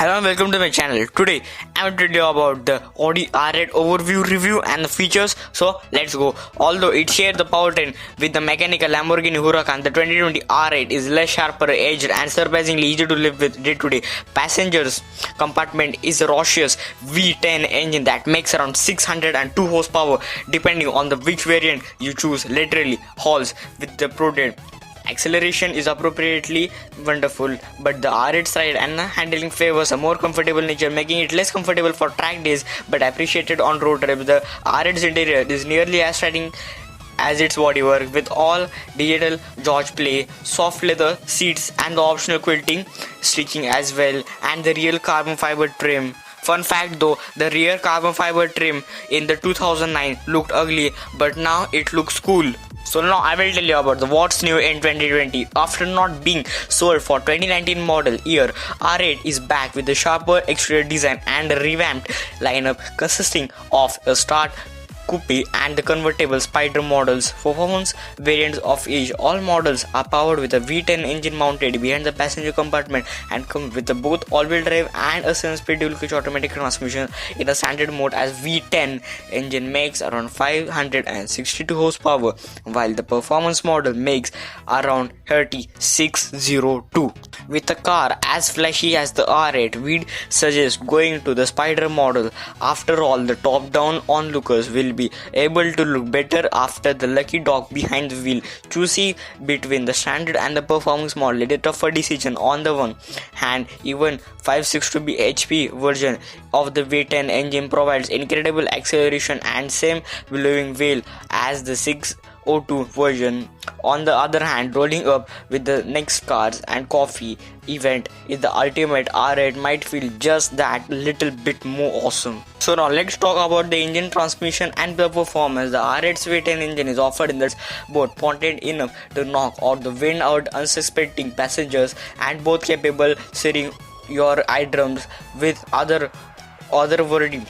Hello and welcome to my channel. Today I'm going to tell you about the Audi R8 overview review and the features. So let's go. Although it shares the powertrain with the mechanical Lamborghini Huracan, the 2020 R8 is less sharper edged and surprisingly easy to live with day to day. Passengers compartment is a Roche's V10 engine that makes around 602 horsepower depending on the which variant you choose. Literally hauls with the prudent. Acceleration is appropriately wonderful, but the R8's ride and handling favors a more comfortable nature, making it less comfortable for track days but appreciated on road trips. The R8's interior is nearly as striking as its bodywork, with all digital George Play, soft leather seats and the optional quilting stitching as well, and the real carbon fiber trim. Fun fact though, the rear carbon fiber trim in the 2009 looked ugly, but now it looks cool. So now I will tell you about the what's new in 2020. After not being sold for 2019 model year, R8 is back with a sharper exterior design and a revamped lineup consisting of a start coupe and the convertible Spider models. Performance variants of each. All models are powered with a V10 engine mounted behind the passenger compartment and come with both all-wheel drive and a 7-speed dual-clutch automatic transmission in a standard mode, as V10 engine makes around 562 horsepower while the performance model makes around 3602. With a car as flashy as the R8, we'd suggest going to the Spider model. After all, the top-down onlookers will be able to look better after the lucky dog behind the wheel. Choosing between the standard and the performance model is a tougher decision. On the one hand, even 562 HP version of the V10 engine provides incredible acceleration and same billowing wheel as the 602 version. On the other hand, rolling up with the next cars and coffee event is the ultimate. R8 might feel just that little bit more awesome. So now let's talk about the engine, transmission and the performance. The R8's V10 engine is offered in that's both potent enough to knock out the wind out unsuspecting passengers and both capable searing your eardrums with other wording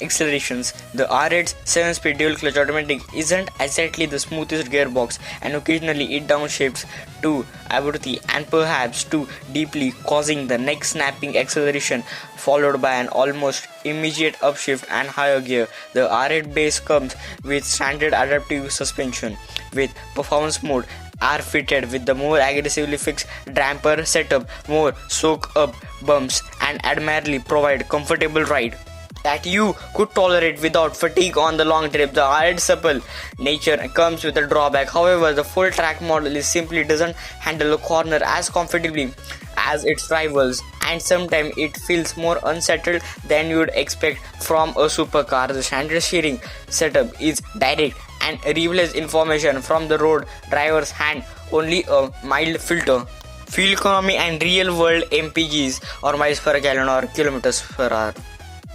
accelerations. The R8's 7-speed dual-clutch automatic isn't exactly the smoothest gearbox, and occasionally it downshifts too abruptly and perhaps too deeply, causing the neck snapping acceleration followed by an almost immediate upshift and higher gear. The R8 base comes with standard adaptive suspension, with performance mode are fitted with the more aggressively fixed damper setup, more soak-up bumps, and admirably provide comfortable ride that you could tolerate without fatigue on the long trip. The R8's supple nature comes with a drawback. However, the full track model simply doesn't handle a corner as comfortably as its rivals, and sometimes it feels more unsettled than you'd expect from a supercar. The standard steering setup is direct and reveals information from the road driver's hand, only a mild filter. Fuel economy and real world MPGs or miles per gallon or kilometers per hour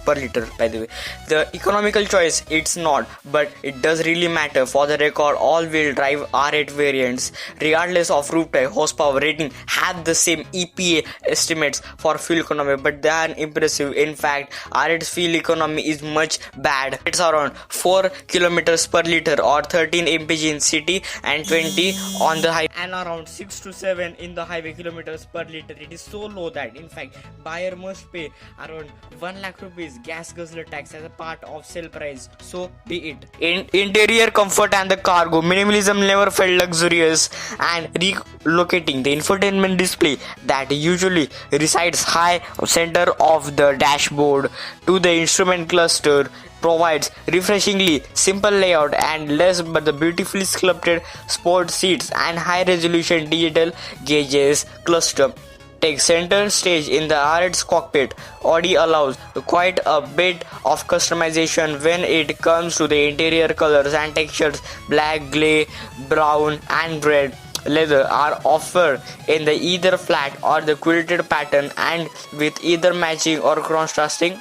per liter, by the way. The economical choice, it's not, but it does really matter. For the record, all-wheel drive R8 variants, regardless of roof type, horsepower rating, have the same EPA estimates for fuel economy, but they are impressive. In fact, R8's fuel economy is much bad. It's around 4 kilometers per liter or 13 mpg in city and 20 on the highway, and around 6 to 7 in the highway kilometers per liter. It is so low that in fact buyer must pay around 1 lakh rupees gas guzzler tax as a part of sale price. So be it. In interior comfort and the cargo, minimalism never felt luxurious, and relocating the infotainment display that usually resides high center of the dashboard to the instrument cluster provides refreshingly simple layout and less but the beautifully sculpted sport seats and high resolution digital gauges cluster take center stage in the R8's cockpit. Audi allows quite a bit of customization when it comes to the interior colors and textures. Black, grey, brown and red leather are offered in the either flat or the quilted pattern and with either matching or contrasting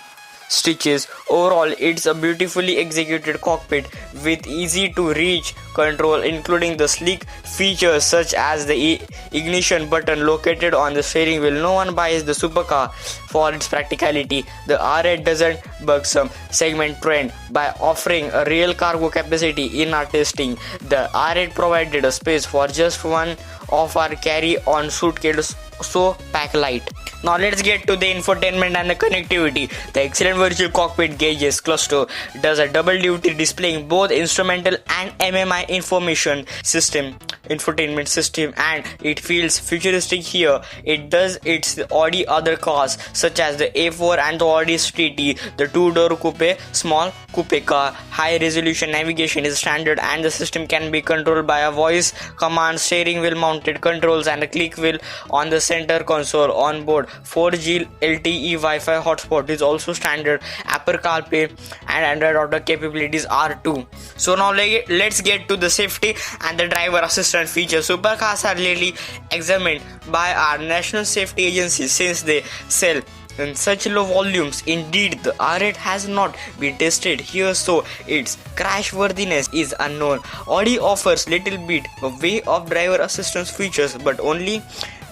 stitches. Overall, it's a beautifully executed cockpit with easy to reach control, including the sleek features such as the ignition button located on the steering wheel. No one buys the supercar for its practicality. The R8 doesn't buck some segment trend by offering a real cargo capacity. In our testing, the R8 provided a space for just one of our carry-on suitcase, so pack light. Now let's get to the infotainment and the connectivity. The excellent virtual cockpit gauges cluster does a double duty, displaying both instrumental and MMI information system, infotainment system, and it feels futuristic here. It does its Audi other cars such as the A4 and the Audi TT, the two-door coupe, small coupe car. High resolution navigation is standard and the system can be controlled by a voice command, steering wheel mounted controls and a click wheel on the center console. On board 4G LTE Wi-Fi hotspot is also standard. Apple CarPlay and Android Auto capabilities are too. So now let's get to the safety and the driver assistant features. Supercars are really examined by our national safety agencies since they sell in such low volumes. Indeed, the R8 has not been tested here, so its crashworthiness is unknown. Audi offers little bit of way of driver assistance features, but only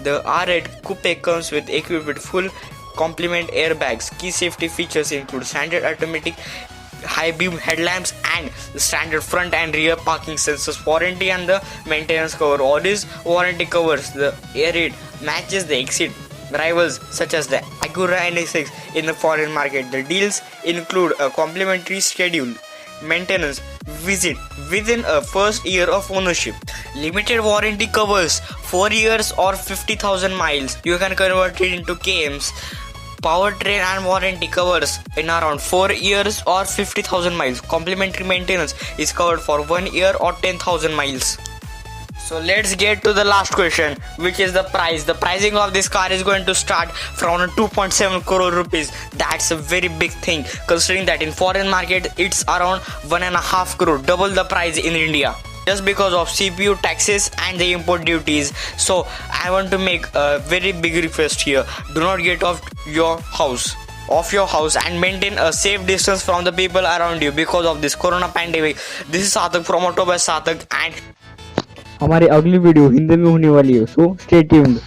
the R8 Coupe comes equipped with full complement airbags. Key safety features include standard automatic high beam headlamps and the standard front and rear parking sensors. Warranty and the maintenance cover. Audi's warranty covers the R8 matches the exit rivals such as the Acura NSX in the foreign market. The deals include a complimentary scheduled maintenance visit within a first year of ownership. Limited warranty covers 4 years or 50,000 miles. You can convert it into kms. Powertrain and warranty covers in around 4 years or 50,000 miles. Complimentary maintenance is covered for 1 year or 10,000 miles. So let's get to the last question, which is the price. The pricing of this car is going to start from 2.7 crore rupees. That's a very big thing, considering that in foreign market it's around 1.5 crore, double the price in India, just because of CPU taxes and the import duties. So I want to make a very big request here. Do not get off your house and maintain a safe distance from the people around you because of this corona pandemic. This is Sathak from Auto by Sathak, and हमारी अगली video Hindi में होने वाली है, so stay tuned.